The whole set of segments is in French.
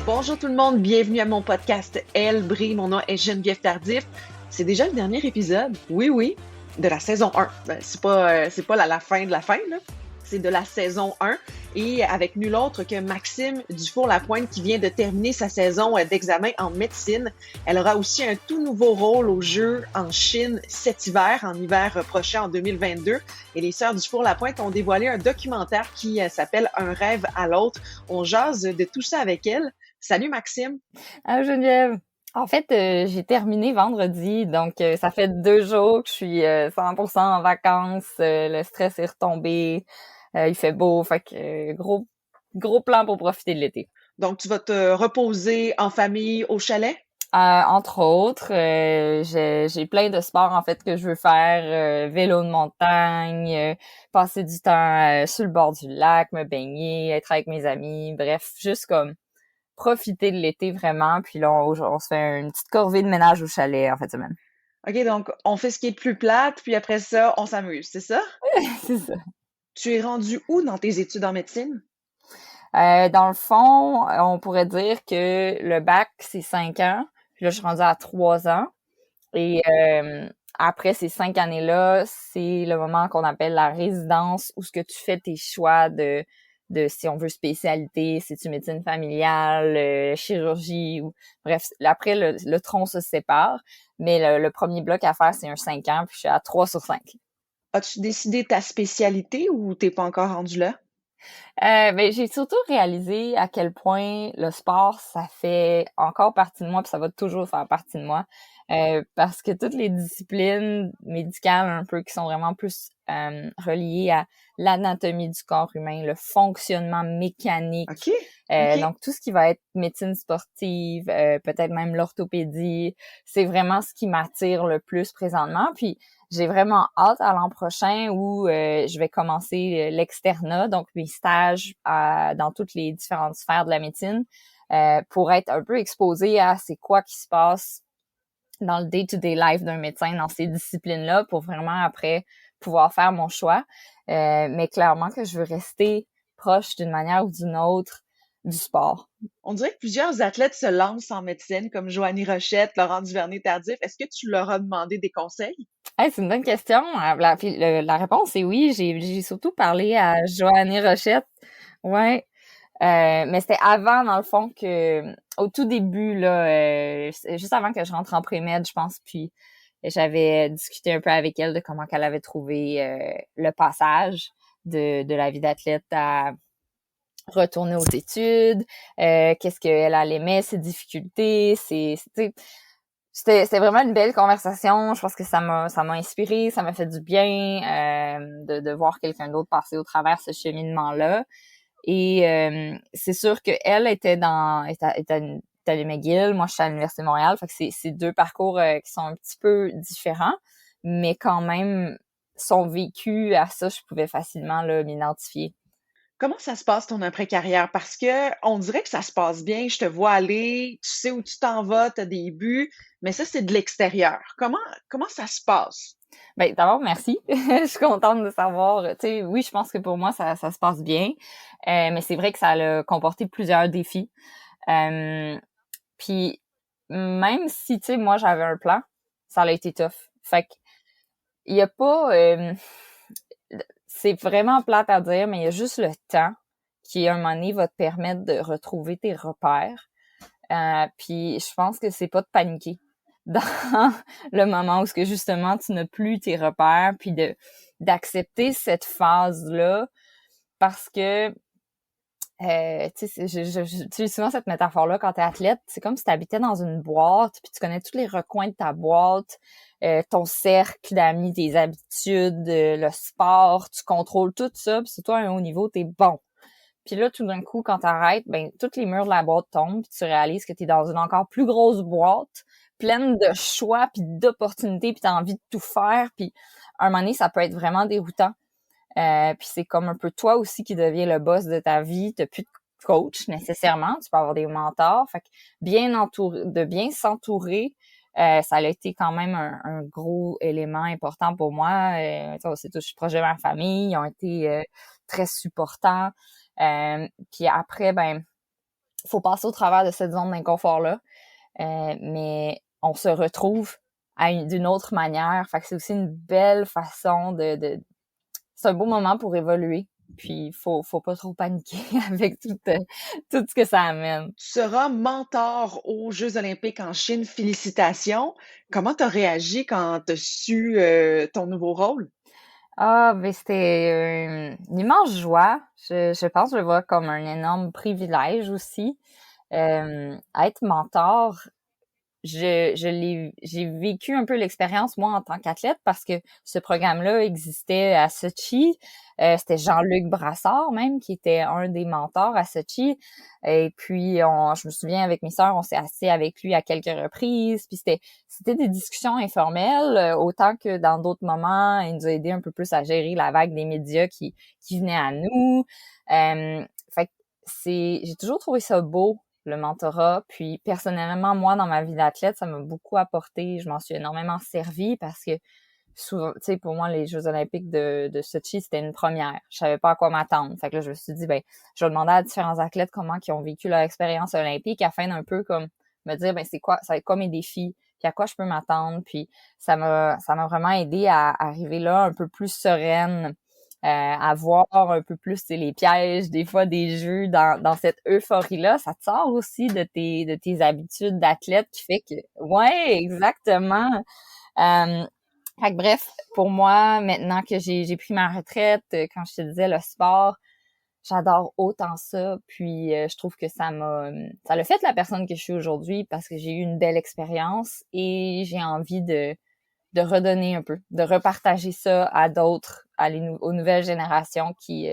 Bonjour tout le monde, bienvenue à mon podcast Elle brille. Mon nom est Geneviève Tardif. C'est déjà le dernier épisode, oui, de la saison 1. C'est pas la fin de la fin, là. C'est de la saison 1 et avec nul autre que Maxime Dufour-Lapointe qui vient de terminer sa saison d'examen en médecine. Elle aura aussi un tout nouveau rôle aux Jeux en Chine cet hiver, en hiver prochain en 2022. Et les sœurs Dufour-Lapointe ont dévoilé un documentaire qui s'appelle Un rêve à l'autre. On jase de tout ça avec elle. Salut Maxime. Ah, Geneviève. En fait, j'ai terminé vendredi, donc ça fait 2 jours que je suis 100% en vacances. Le stress est retombé. Il fait beau, fait que gros plan pour profiter de l'été. Donc tu vas te reposer en famille au chalet? Entre autres, j'ai plein de sports en fait que je veux faire. Vélo de montagne, passer du temps sur le bord du lac, me baigner, être avec mes amis. Bref, juste comme profiter de l'été vraiment. Puis là, on se fait une petite corvée de ménage au chalet en fin de semaine. OK, donc on fait ce qui est plus plate, puis après ça, on s'amuse, c'est ça? C'est ça. Tu es rendu où dans tes études en médecine? Dans le fond, on pourrait dire que le bac, c'est 5 ans. Puis là, je suis rendue à 3 ans. Et après ces 5 années-là, c'est le moment qu'on appelle la résidence où ce que tu fais tes choix de si on veut spécialité, si tu médecine familiale, chirurgie ou bref. Après, le tronc se sépare, mais le premier bloc à faire, c'est un 5 ans, puis je suis à 3/5. As-tu décidé ta spécialité ou t'es pas encore rendu là? Ben, j'ai surtout réalisé à quel point le sport, ça fait encore partie de moi, puis ça va toujours faire partie de moi. Parce que toutes les disciplines médicales un peu qui sont vraiment plus reliées à l'anatomie du corps humain, le fonctionnement mécanique, OK, OK. donc tout ce qui va être médecine sportive, peut-être même l'orthopédie, c'est vraiment ce qui m'attire le plus présentement. Puis j'ai vraiment hâte à l'an prochain où je vais commencer l'externat, donc mes stages dans toutes les différentes sphères de la médecine, pour être un peu exposée à c'est quoi qui se passe dans le day-to-day life d'un médecin dans ces disciplines-là pour vraiment après pouvoir faire mon choix. Mais clairement que je veux rester proche d'une manière ou d'une autre du sport. On dirait que plusieurs athlètes se lancent en médecine, comme Joanie Rochette, Laurent Duvernay-Tardif. Est-ce que tu leur as demandé des conseils? Hey, c'est une bonne question. La réponse est oui. J'ai surtout parlé à Joannie Rochette. Ouais. Mais c'était avant, dans le fond, au tout début, là, juste avant que je rentre en pré-med, je pense, puis j'avais discuté un peu avec elle de comment qu'elle avait trouvé le passage de la vie d'athlète à retourner aux études, qu'est-ce qu'elle aimait, ses difficultés, c'était vraiment une belle conversation. Je pense que ça m'a inspiré, ça m'a fait du bien de voir quelqu'un d'autre passer au travers ce cheminement-là. Et c'est sûr qu'elle était à McGill, moi je suis à l'Université de Montréal, fait que c'est deux parcours qui sont un petit peu différents, mais quand même son vécu à ça, je pouvais facilement là, m'identifier. Comment ça se passe ton après-carrière? Parce que on dirait que ça se passe bien, je te vois aller, tu sais où tu t'en vas, tu as des buts, mais ça, c'est de l'extérieur. Comment ça se passe? Ben d'abord merci, je suis contente de savoir. Tu sais, oui, je pense que pour moi ça se passe bien, mais c'est vrai que ça a comporté plusieurs défis. Euh, Puis même si tu sais moi j'avais un plan, ça a été tough. Fait que il y a pas c'est vraiment plate à dire, mais il y a juste le temps qui, à un moment donné, va te permettre de retrouver tes repères. Puis je pense que c'est pas de paniquer dans le moment où ce que justement tu n'as plus tes repères, puis d'accepter cette phase-là parce que tu sais, j'utilise souvent cette métaphore-là quand t'es athlète. C'est comme si tu habitais dans une boîte, puis tu connais tous les recoins de ta boîte, ton cercle d'amis, tes habitudes, le sport, tu contrôles tout ça, puis surtout à un haut niveau, t'es bon. Puis là, tout d'un coup, quand t'arrêtes, ben, tous les murs de la boîte tombent, puis tu réalises que t'es dans une encore plus grosse boîte, pleine de choix, puis d'opportunités, puis t'as envie de tout faire, puis à un moment donné, ça peut être vraiment déroutant. Puis c'est comme un peu toi aussi qui deviens le boss de ta vie. T'as plus de coach nécessairement. Tu peux avoir des mentors. Fait que de bien s'entourer, ça a été quand même un gros élément important pour moi. C'est tout, je suis proche de ma famille. Ils ont été très supportants. Puis après, ben faut passer au travers de cette zone d'inconfort-là, mais on se retrouve d'une autre manière. Fait que c'est aussi une belle façon c'est un beau moment pour évoluer. Puis faut pas trop paniquer avec tout ce que ça amène. Tu seras mentor aux Jeux olympiques en Chine. Félicitations. Comment tu as réagi quand tu as su ton nouveau rôle? Ah, ben c'était une immense joie. Je pense que je le vois comme un énorme privilège aussi. Être mentor, j'ai vécu un peu l'expérience moi en tant qu'athlète parce que ce programme-là existait à Sochi. C'était Jean-Luc Brassard même qui était un des mentors à Sochi. Et puis je me souviens avec mes sœurs, on s'est assis avec lui à quelques reprises. Puis c'était des discussions informelles autant que dans d'autres moments. Il nous a aidé un peu plus à gérer la vague des médias qui venaient à nous. Fait que j'ai toujours trouvé ça beau le mentorat. Puis personnellement, moi, dans ma vie d'athlète, ça m'a beaucoup apporté. Je m'en suis énormément servie parce que souvent, tu sais, pour moi, les Jeux olympiques de Sochi, c'était une première. Je savais pas à quoi m'attendre. Fait que là, je me suis dit, ben, je vais demander à différents athlètes comment ils ont vécu leur expérience olympique afin d'un peu comme me dire, ben, c'est quoi, ça va être quoi mes défis, puis à quoi je peux m'attendre. Puis ça m'a vraiment aidé à arriver là un peu plus sereine, à voir un peu plus les pièges des fois des jeux dans cette euphorie-là. Ça te sort aussi de tes habitudes d'athlète qui fait que ouais, exactement. Fait que bref, pour moi, maintenant que j'ai pris ma retraite, quand je te disais le sport, j'adore autant ça. Puis je trouve que ça l'a fait la personne que je suis aujourd'hui parce que j'ai eu une belle expérience et j'ai envie de redonner un peu, de repartager ça à d'autres, aux nouvelles générations qui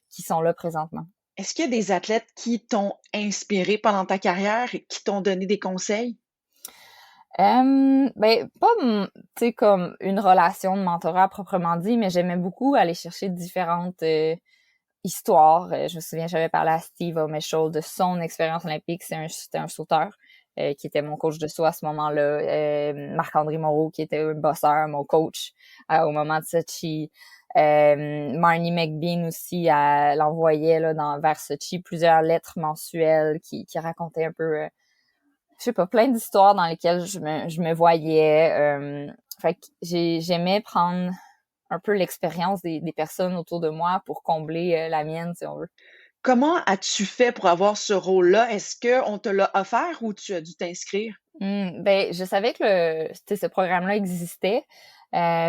sont là présentement. Est-ce qu'il y a des athlètes qui t'ont inspiré pendant ta carrière et qui t'ont donné des conseils? Ben pas tu sais comme une relation de mentorat proprement dit, mais j'aimais beaucoup aller chercher différentes histoires. Je me souviens, j'avais parlé à Steve O'Meshall de son expérience olympique. C'était un sauteur qui était mon coach de saut à ce moment-là. Marc-André Moreau qui était un bosseur, mon coach au moment de Sochi. Marnie McBean aussi l'envoyait là vers Sochi plusieurs lettres mensuelles qui racontaient un peu je sais pas, plein d'histoires dans lesquelles je me voyais. Fait que j'aimais prendre un peu l'expérience des personnes autour de moi pour combler la mienne, si on veut. Comment as-tu fait pour avoir ce rôle-là? Est-ce qu'on te l'a offert ou tu as dû t'inscrire? Ben, je savais que tu sais, ce programme-là existait.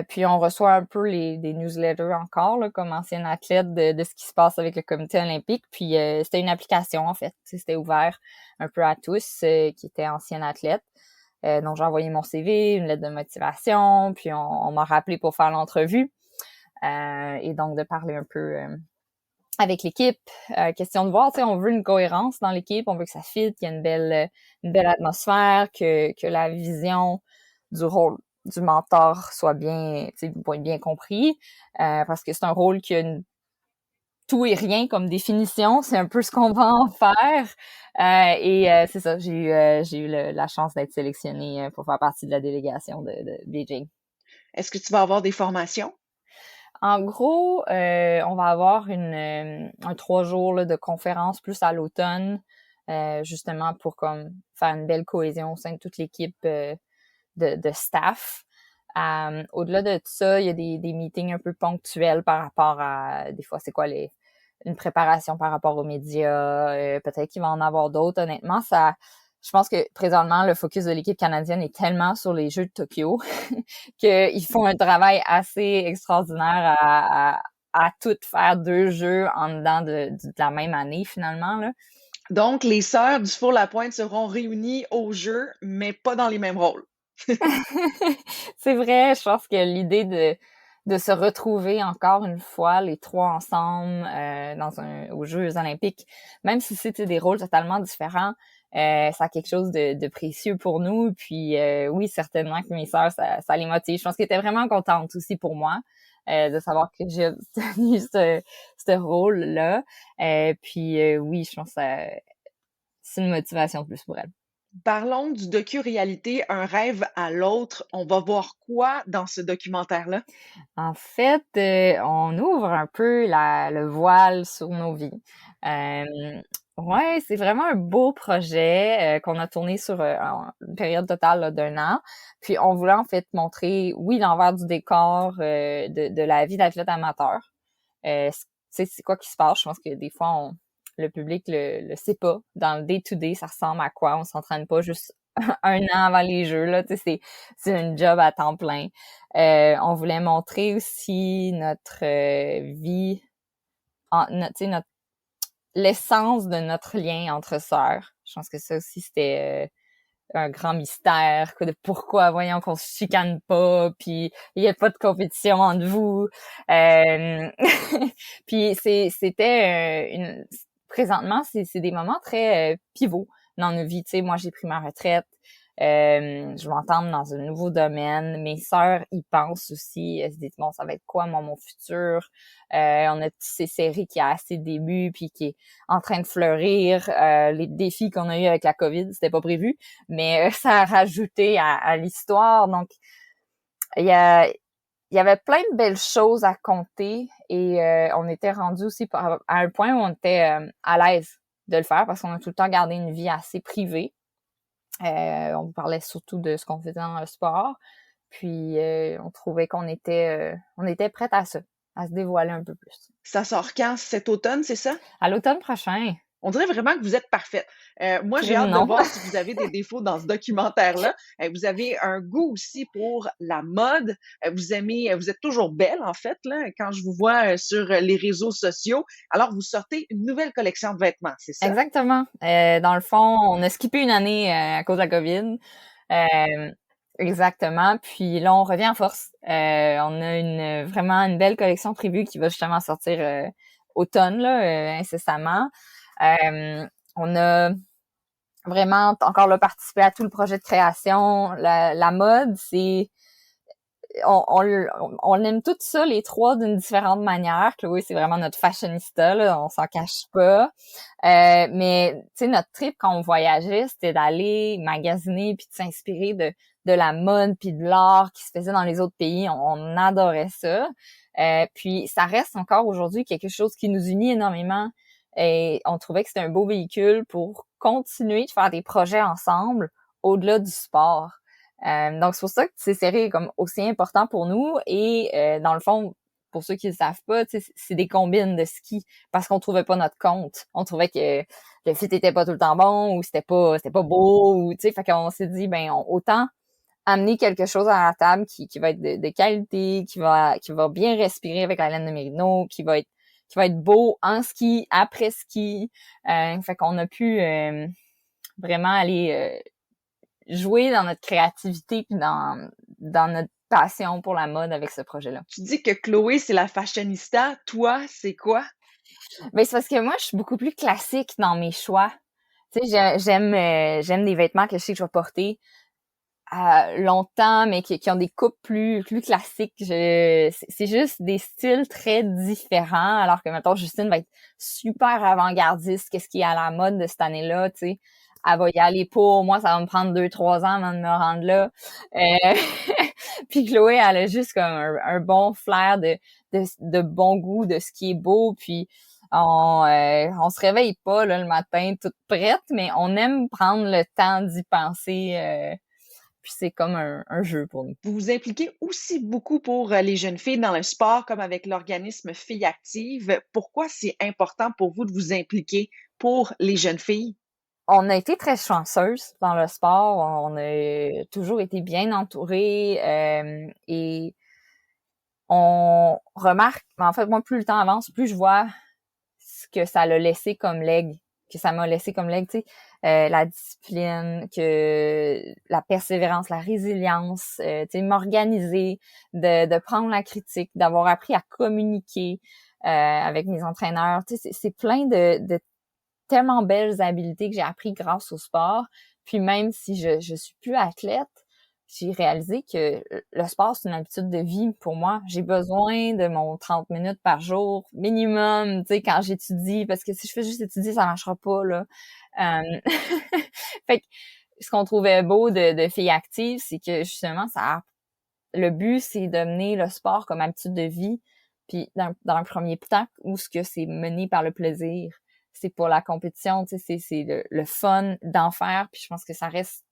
Puis on reçoit un peu des newsletters encore, là, comme ancienne athlète, de ce qui se passe avec le comité olympique. Puis c'était une application, en fait. Tu sais, c'était ouvert un peu à tous qui étaient anciennes athlètes. Donc j'ai envoyé mon CV, une lettre de motivation, puis on m'a rappelé pour faire l'entrevue. Et donc de parler un peu avec l'équipe. Question de voir, tu sais, on veut une cohérence dans l'équipe, on veut que ça fit, qu'il y ait une belle atmosphère, que la vision du rôle du mentor soit bien, tu sais, bien compris, parce que c'est un rôle qui a tout et rien comme définition, c'est un peu ce qu'on va en faire. C'est ça, j'ai eu la chance d'être sélectionnée pour faire partie de la délégation de Beijing. Est-ce que tu vas avoir des formations? En gros, on va avoir un 3 jours là, de conférence plus à l'automne, justement pour comme faire une belle cohésion au sein de toute l'équipe de staff. Au-delà de ça, il y a des meetings un peu ponctuels par rapport à des fois c'est quoi une préparation par rapport aux médias. Peut-être qu'il va en avoir d'autres. Honnêtement, je pense que présentement, le focus de l'équipe canadienne est tellement sur les Jeux de Tokyo qu'ils font un travail assez extraordinaire à tout faire 2 jeux en dedans de la même année, finalement, là. Donc, les sœurs du Four-la-Pointe seront réunies au jeu, mais pas dans les mêmes rôles. C'est vrai, je pense que l'idée de se retrouver encore une fois, les trois ensemble, aux Jeux olympiques, même si c'était des rôles totalement différents, ça a quelque chose de précieux pour nous. Puis oui, certainement que mes sœurs, ça les motive. Je pense qu'elles étaient vraiment contentes aussi pour moi de savoir que j'ai obtenu ce rôle-là. Puis oui, je pense que c'est une motivation de plus pour elles. Parlons du docu-réalité Un rêve à l'autre. On va voir quoi dans ce documentaire-là? En fait, on ouvre un peu le voile sur nos vies. Ouais, c'est vraiment un beau projet qu'on a tourné sur une période totale là, d'1 an. Puis on voulait en fait montrer, oui, l'envers du décor de la vie d'athlète amateur. Tu sais, c'est quoi qui se passe? Je pense que des fois, le public le sait pas. Dans le day-to-day, ça ressemble à quoi? On s'entraîne pas juste 1 an avant les Jeux, là. Tu sais, c'est une job à temps plein. On voulait montrer aussi notre vie, tu sais, l'essence de notre lien entre sœurs. Je pense que ça aussi, c'était un grand mystère, quoi, de pourquoi, voyons, qu'on se chicane pas, puis il y a pas de compétition entre vous. Euh, puis c'était présentement, c'est des moments très pivots dans nos vies. Tu sais, moi, j'ai pris ma retraite. Je m'entends dans un nouveau domaine. Mes sœurs y pensent aussi. Elles se disent, bon, ça va être quoi, moi, mon futur? On a ces séries qui a assez de début, puis qui est en train de fleurir. Les défis qu'on a eu avec la COVID, c'était pas prévu, mais ça a rajouté à l'histoire. Donc, il y a, il y avait plein de belles choses à compter et on était rendu aussi à un point où on était à l'aise de le faire parce qu'on a tout le temps gardé une vie assez privée. On parlait surtout de ce qu'on faisait dans le sport. Puis on trouvait on était prête à ça, à se dévoiler un peu plus. Ça sort quand? Cet automne, c'est ça? À l'automne prochain. On dirait vraiment que vous êtes parfaite. Moi, j'ai Crime, hâte de non. voir si vous avez des défauts dans ce documentaire-là. Vous avez un goût aussi pour la mode. Vous êtes toujours belle, en fait, là, quand je vous vois sur les réseaux sociaux. Alors, vous sortez une nouvelle collection de vêtements, c'est ça? Exactement. Dans le fond, on a skippé une année à cause de la COVID. Euh, Exactement. Puis là, on revient en force. On a vraiment une belle collection prévue qui va justement sortir automne, là, incessamment. On a vraiment encore là participé à tout le projet de création. La mode, c'est on aime tout ça les trois d'une différente manière. Chloé, c'est vraiment notre fashionista, là, on s'en cache pas. Mais tu sais, notre trip quand on voyageait, c'était d'aller magasiner puis de s'inspirer de la mode puis de l'art qui se faisait dans les autres pays. On adorait ça. Puis ça reste encore aujourd'hui quelque chose qui nous unit énormément. Et on trouvait que c'était un beau véhicule pour continuer de faire des projets ensemble au-delà du sport. Donc, c'est pour ça que ces séries est comme aussi important pour nous. Et dans le fond, pour ceux qui ne le savent pas, c'est des combines de ski parce qu'on trouvait pas notre compte. On trouvait que le fit était pas tout le temps bon ou c'était pas beau ou tu sais, fait qu'on s'est dit autant amener quelque chose à la table qui va être de qualité, qui va bien respirer avec la laine de Merino, qui va être beau en ski, après ski. Fait qu'on a pu vraiment aller jouer dans notre créativité puis dans notre passion pour la mode avec ce projet-là. Tu dis que Chloé, c'est la fashionista. Toi, c'est quoi? Ben c'est parce que moi, je suis beaucoup plus classique dans mes choix. Tu sais, j'aime des vêtements que je sais que je vais porter longtemps, mais qui ont des coupes plus classiques. C'est juste des styles très différents, alors que, mettons, Justine va être super avant-gardiste, qu'est-ce qui est à la mode de cette année-là, tu sais. Elle va y aller pour moi, ça va me prendre 2-3 ans avant de me rendre là. Euh, Puis Chloé, elle a juste comme un bon flair de bon goût, de ce qui est beau, puis on se réveille pas là, le matin toute prête, mais on aime prendre le temps d'y penser. Puis c'est comme un jeu pour nous. Vous vous impliquez aussi beaucoup pour les jeunes filles dans le sport, comme avec l'organisme Filles Actives. Pourquoi c'est important pour vous de vous impliquer pour les jeunes filles? On a été très chanceuses dans le sport. On a toujours été bien entourés et on remarque, en fait, moi, plus le temps avance, plus je vois ce que ça l'a laissé comme legs, que ça m'a laissé comme legs, tu sais, la discipline, que la persévérance, la résilience, tu sais, m'organiser, de prendre la critique, d'avoir appris à communiquer avec mes entraîneurs, tu sais, c'est plein de tellement belles habiletés que j'ai appris grâce au sport. Puis même si je suis plus athlète, j'ai réalisé que le sport, c'est une habitude de vie pour moi. J'ai besoin de mon 30 minutes par jour minimum, tu sais, quand j'étudie, parce que si je fais juste étudier, ça marchera pas, là. Euh, Fait que ce qu'on trouvait beau de Filles Actives, c'est que justement, le but, c'est de mener le sport comme habitude de vie, puis dans un premier temps, où ce que c'est mené par le plaisir. c'est pas la compétition, tu sais, c'est le fun d'en faire. Puis je pense que ça reste,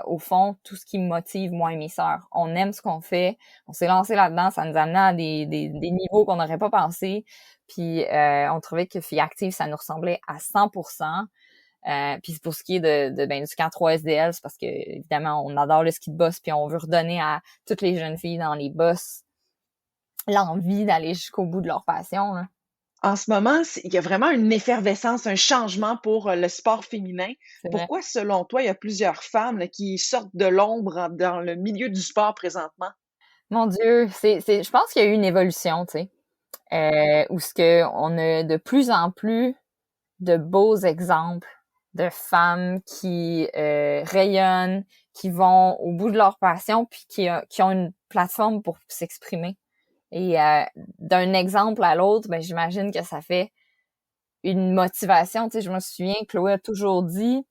au fond, tout ce qui me motive, moi et mes sœurs. On aime ce qu'on fait. On s'est lancé là-dedans. Ça nous amenait à des niveaux qu'on n'aurait pas pensé. Puis on trouvait que Filles Actives, ça nous ressemblait à 100%. Puis pour ce qui est du camp 3SDL, c'est parce que évidemment on adore le ski de boss, puis on veut redonner à toutes les jeunes filles dans les boss l'envie d'aller jusqu'au bout de leur passion, là. En ce moment, il y a vraiment une effervescence, un changement pour le sport féminin. C'est vrai. Pourquoi, selon toi, il y a plusieurs femmes là, qui sortent de l'ombre dans le milieu du sport présentement? Mon Dieu, je pense qu'il y a eu une évolution, tu sais, où ce que on a de plus en plus de beaux exemples de femmes qui rayonnent, qui vont au bout de leur passion, puis qui ont une plateforme pour s'exprimer. Et d'un exemple à l'autre, ben j'imagine que ça fait une motivation. Tu sais, je me souviens, Chloé a toujours dit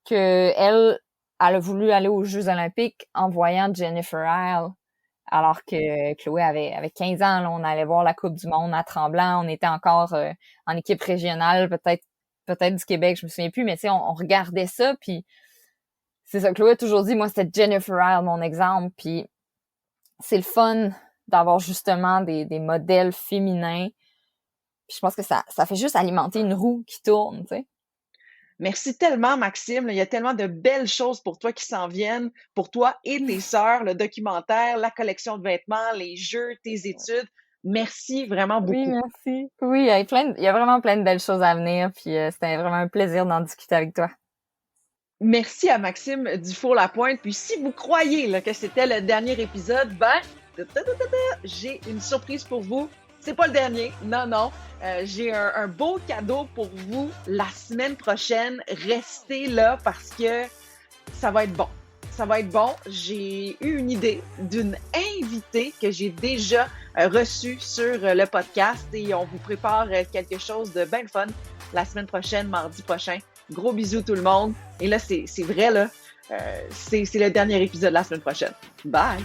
que elle a voulu aller aux Jeux Olympiques en voyant Jennifer Isle, alors que Chloé avait 15 ans. Là, on allait voir la Coupe du Monde à Tremblant. On était encore en équipe régionale, peut-être du Québec, je me souviens plus, mais tu sais, on regardait ça, puis c'est ça, Chloé a toujours dit, moi, c'était Jennifer Isle, mon exemple, puis c'est le fun d'avoir justement des modèles féminins, puis je pense que ça fait juste alimenter une roue qui tourne, tu sais. Merci tellement, Maxime. Il y a tellement de belles choses pour toi qui s'en viennent, pour toi et tes sœurs, le documentaire, la collection de vêtements, les jeux, tes études. Merci vraiment Oui, beaucoup. merci. Oui, il y a vraiment plein de belles choses à venir, puis c'était vraiment un plaisir d'en discuter avec toi. Merci à Maxime Dufour-Lapointe. Puis si vous croyez là, que c'était le dernier épisode, ben, j'ai une surprise pour vous. C'est pas le dernier, non. J'ai un beau cadeau pour vous la semaine prochaine. Restez là parce que ça va être bon. Ça va être bon. J'ai eu une idée d'une invitée que j'ai déjà reçue sur le podcast et on vous prépare quelque chose de bien fun la semaine prochaine, mardi prochain. Gros bisous tout le monde. Et là, c'est vrai, là, c'est le dernier épisode la semaine prochaine. Bye!